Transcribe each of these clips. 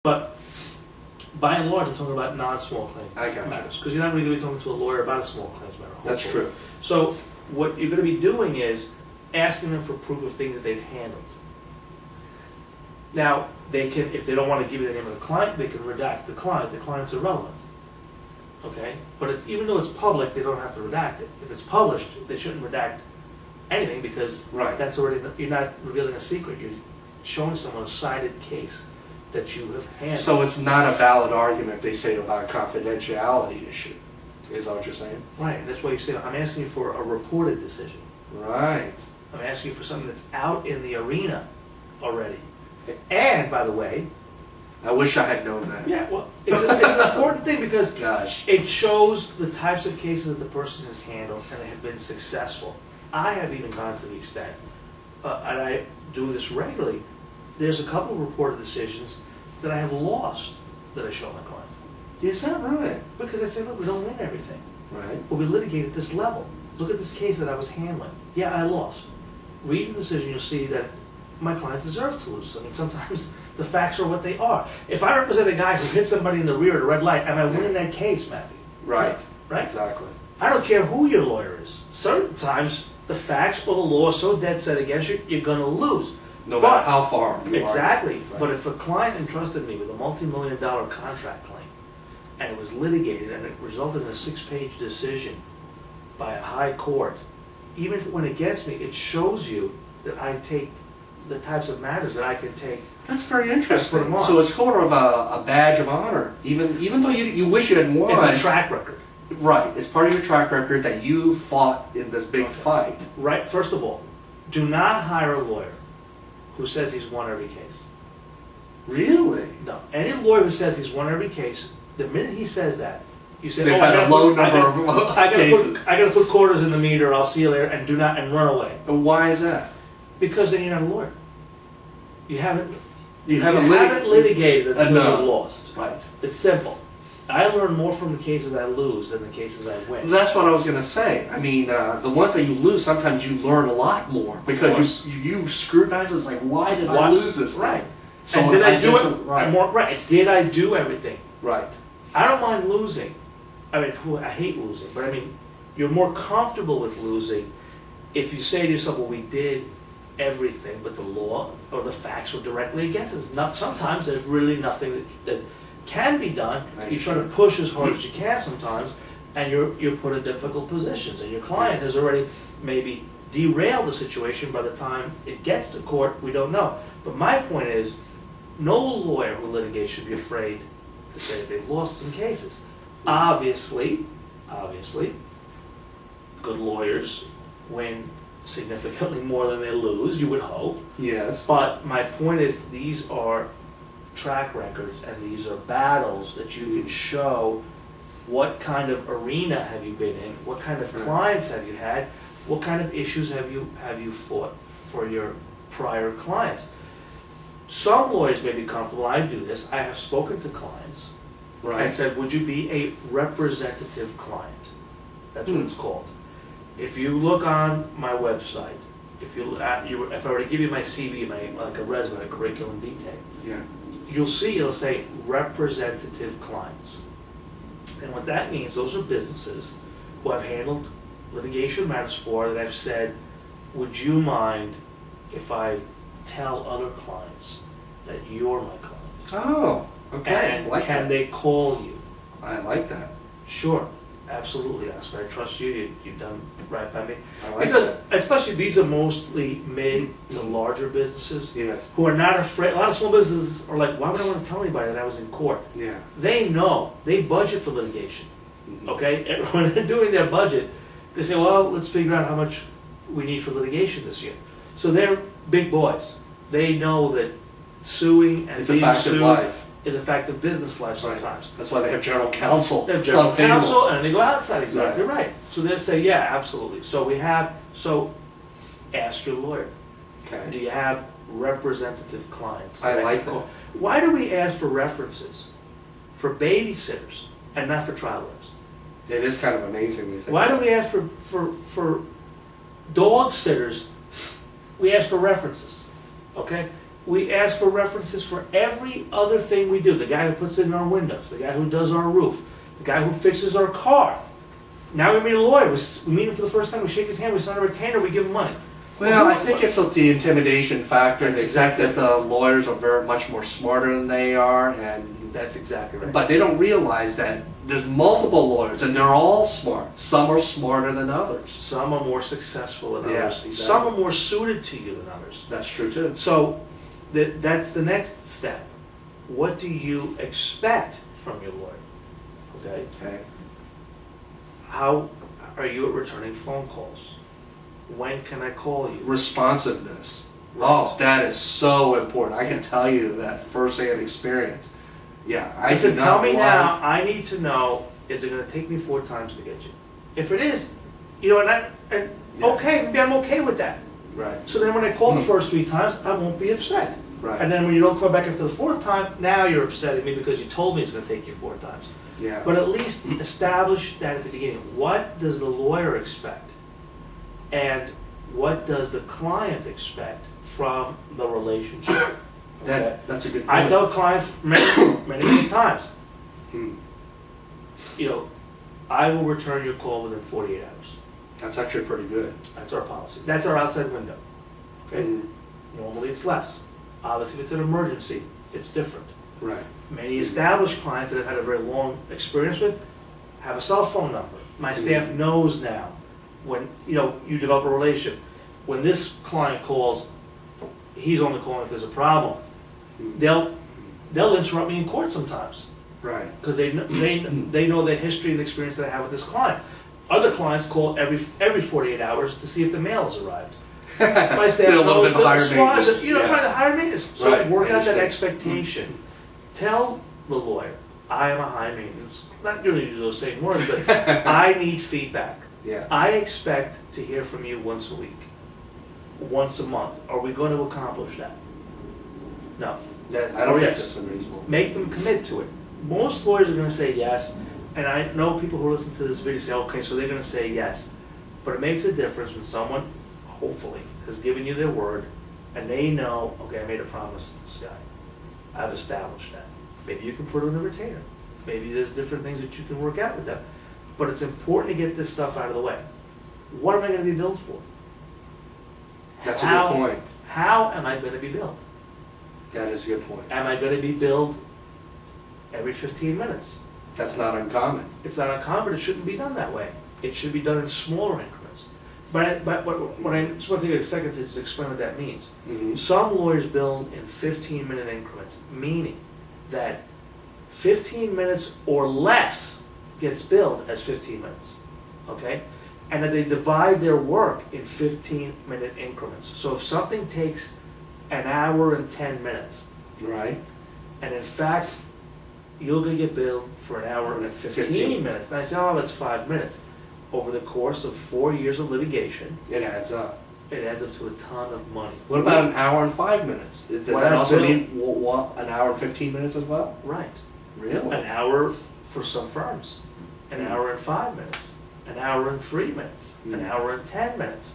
But by and large, I'm talking about non-small claims matters, because you're not really going to be talking to a lawyer about a small claims matter. Hopefully. That's true. So what you're going to be doing is asking them for proof of things that they've handled. Now, they can, if they don't want to give you the name of the client, they can redact the client. The client's irrelevant. Okay? But it's, even though it's public, they don't have to redact it. If it's published, they shouldn't redact anything, because that's already, you're not revealing a secret. You're showing someone a cited case that you have handled. So it's not a valid argument, they say, about a confidentiality issue. Is that what you're saying? Right, and that's why you say, I'm asking you for a reported decision. Right. I'm asking you for something that's out in the arena already. And, by the way... I wish I had known that. Yeah, well, it's an important thing, because Gosh. It shows the types of cases that the person has handled, and they have been successful. I have even gone to the extent, and I do this regularly, there's a couple of reported decisions that I have lost that I show my clients. Is that right? Because I say, look, we don't win everything. Right. But we litigate at this level. Look at this case that I was handling. Yeah, I lost. Read the decision, you'll see that my client deserved to lose. I mean, sometimes the facts are what they are. If I represent a guy who hit somebody in the rear at a red light, am I winning that case, Matthew? Right. Right? Exactly. I don't care who your lawyer is. Sometimes the facts or the law are so dead set against you, you're going to lose. No matter how far you are. Exactly. Right. But if a client entrusted me with a multi-million-dollar contract claim, and it was litigated, and it resulted in a 6-page decision by a high court, even if it went against me, it shows you that I take the types of matters that I can take. That's very interesting. Put them on. So it's sort of a badge of honor, even though you wish you had won. It's a track record. Right. It's part of your track record that you fought in this big fight. Right. First of all, do not hire a lawyer who says he's won every case. Really? No. Any lawyer who says he's won every case, the minute he says that, you say, They've had a low number of cases. I got to put quarters in the meter. I'll see you later, and run away. And why is that? Because then you're not a lawyer. You haven't litigated litigated until enough. you've lost. Right. It's simple. I learn more from the cases I lose than the cases I win. That's what I was going to say. I mean, the ones that you lose, sometimes you learn a lot more, because you scrutinize it. It's like, why did I lose this thing? Right. So and did I do it? Right. Did I do everything? Right. I don't mind losing. I mean, I hate losing, but I mean, you're more comfortable with losing if you say to yourself, well, we did everything, but the law or the facts were directly against us. Sometimes there's really nothing that can be done. Right. You try to push as hard as you can sometimes, and you're put in difficult positions, and your client has already maybe derailed the situation by the time it gets to court. We don't know. But my point is, no lawyer who litigates should be afraid to say that they've lost some cases. Obviously, good lawyers win significantly more than they lose, you would hope. Yes. But my point is, these are track records, and these are battles that you can show. What kind of arena have you been in? What kind of clients have you had? What kind of issues have you fought for your prior clients? Some lawyers may be comfortable. I do this. I have spoken to clients and said, would you be a representative client? That's what it's called. If you look on my website, if I were to give you my CV, like a resume, a curriculum vitae, you'll see it'll say representative clients. And what that means, those are businesses who I've handled litigation matters for, that I've said, would you mind if I tell other clients that you're my client? Oh, okay. And can they call you? I like that. Sure, absolutely, Oscar. I trust you. You've done right by me. I like because that. especially these are mostly mid to larger businesses Yes. who are not afraid. A lot of small businesses are like, why would I want to tell anybody that I was in court? Yeah. They know. They budget for litigation. Okay? And when they're doing their budget, they say, well, let's figure out how much we need for litigation this year. So they're big boys. They know that suing and being sued is a fact of business life sometimes. That's why they have general counsel. They have general counsel, and they go outside. Exactly right. So they say, yeah, absolutely. So ask your lawyer. Okay. Do you have representative clients? I like that. Why do we ask for references for babysitters and not for trial lawyers? It is kind of amazing when you think. Why do we ask for dog sitters? We ask for references. Okay? We ask for references for every other thing we do. The guy who puts in our windows, the guy who does our roof, the guy who fixes our car. Now we meet a lawyer. We meet him for the first time. We shake his hand. We sign a retainer. We give him money. Well, I think it's the intimidation factor. That's The fact that the lawyers are very much more smarter than they are, and That's exactly right. but they don't realize that there's multiple lawyers, and they're all smart. Some are smarter than others. Some are more successful than Yeah, others. exactly. Some are more suited to you than others. That's true too. So that's the next step. What do you expect from your lawyer? Okay. Okay. How are you at returning phone calls? When can I call you? Responsiveness. Oh, that is so important. I can tell you that first-hand experience. Yeah, I said, do not tell me like- now. I need to know. Is it going to take me 4 times to get you? If it is, you know, and Yeah. okay, maybe I'm okay with that. Right. So then when I call the first 3 times, I won't be upset. Right. And then when you don't call back after the 4th time, now you're upset at me because you told me it's going to take you 4 times. Yeah. But at least establish that at the beginning. What does the lawyer expect? And what does the client expect from the relationship? Okay? That's a good I point. tell clients many times, Hmm. you know, I will return your call within 48 hours. That's actually pretty good. That's our policy. That's our outside window. Okay? Mm. Normally it's less. Obviously, if it's an emergency, it's different. Right. Many established clients that I've had a very long experience with have a cell phone number. My staff knows now when, you know, you develop a relationship. When this client calls, he's only calling if there's a problem. They'll interrupt me in court sometimes Right. because they know the history and experience that I have with this client. Other clients call every 48 hours to see if the mail has arrived. My staff They're a little knows bit higher the swatches, maintenance, you know, yeah. right, the higher maintenance. So Right, work I out that understand. expectation. Tell the lawyer, I am a high maintenance, not really use those same words, but I need feedback. Yeah. I expect to hear from you once a week, once a month. Are we going to accomplish that? No. I don't Or think yes. that's unreasonable. Make them commit to it. Most lawyers are going to say yes, and I know people who listen to this video say, okay, so they're going to say yes. But it makes a difference when someone, hopefully, has given you their word, and they know, okay, I made a promise to this guy. I've established that. Maybe you can put it in a retainer. Maybe there's different things that you can work out with them. But it's important to get this stuff out of the way. What am I going to be billed for? That's a good point. How am I going to be billed? That is a good point. Am I going to be billed every 15 minutes? That's not uncommon. It's not uncommon, but it shouldn't be done that way. It should be done in smaller increments. But what I just want to take a second to just explain what that means. Mm-hmm. Some lawyers bill in 15-minute increments, meaning that 15 minutes or less gets billed as 15 minutes, okay? And that they divide their work in 15-minute increments. So if something takes an hour and 10 minutes, Right. and in fact, you're going to get billed for an hour and 15 minutes. And I say, oh, that's 5 minutes. Over the course of 4 years of litigation, It adds up. it adds up to a ton of money. What about an hour and 5 minutes? Does What that I also bill- mean an hour and 15 minutes as well? Right. Really? An hour for some firms, an hour and 5 minutes, an hour and 3 minutes, an Mm. hour and 10 minutes,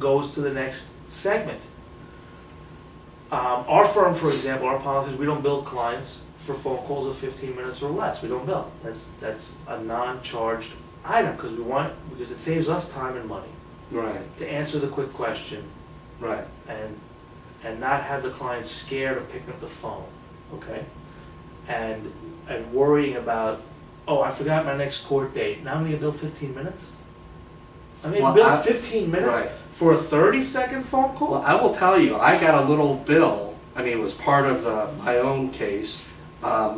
goes to the next segment. Our firm, for example, our policies, we don't bill clients for phone calls of 15 minutes or less. We don't bill. That's a non-charged item because it saves us time and money Right. to answer the quick question Right. and not have the client scared of picking up the phone, okay? And worrying about, oh, I forgot my next court date. Now I'm gonna bill 15 minutes? I'm gonna Well, bill 15 minutes right. for a 30-second phone call? Well, I will tell you, I got a little bill. I mean, it was part of my own case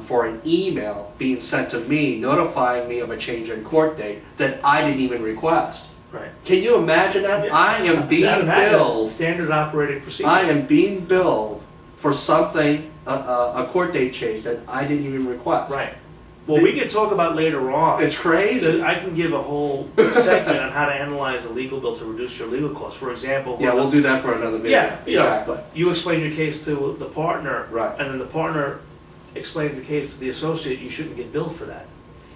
for an email being sent to me notifying me of a change in court date that I didn't even request. Right. Can you imagine that? Yeah. I am being Imagine that's billed. standard operating procedure. I am being billed for something, a court date change that I didn't even request. Right. Well, we can talk about later on. It's crazy. I can give a whole segment on how to analyze a legal bill to reduce your legal costs. For example, Yeah, we'll do that for another video. Yeah, you know, Exactly. you explain your case to the partner, Right. and then the partner explains the case to the associate. You shouldn't get billed for that,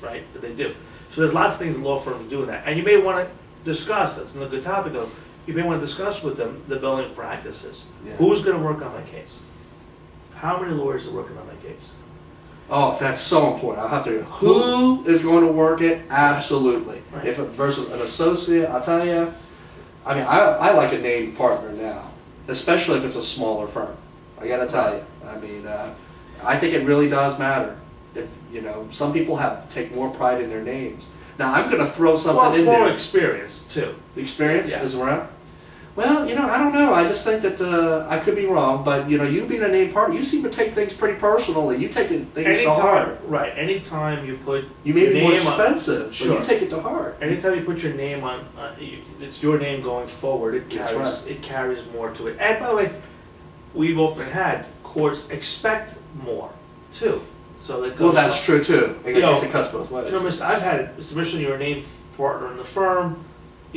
right? But they do. So there's lots of things law firms do in that, and you may want to discuss. That's another good topic, though. You may want to discuss with them the billing practices. Yeah. Who's going to work on my case? how many lawyers are working on that case? Oh, that's so important. I'll have to. Who is going to work it? Absolutely. Right. If it versus an associate, I'll tell you. I mean, I like a named partner now, especially if it's a smaller firm. I got to tell you. I mean, I think it really does matter. If you know, some people take more pride in their names. Now, I'm going to throw something in more there. experience too. Experience Yeah. is around. Well, you know, I don't know. I just think that I could be wrong, but you know, you being a named partner, you seem to take things pretty personally. You take things to heart. Right. Anytime you put You may your be more name expensive, but Sure. you take it to heart. anytime you put your name on, it's your name going forward. It That's carries right. it carries more to it. And by the way, we've often had courts expect more too. So that Well, that's true too. I You know, guess it cuts both ways. You know, I've had, especially you're a named partner in the firm.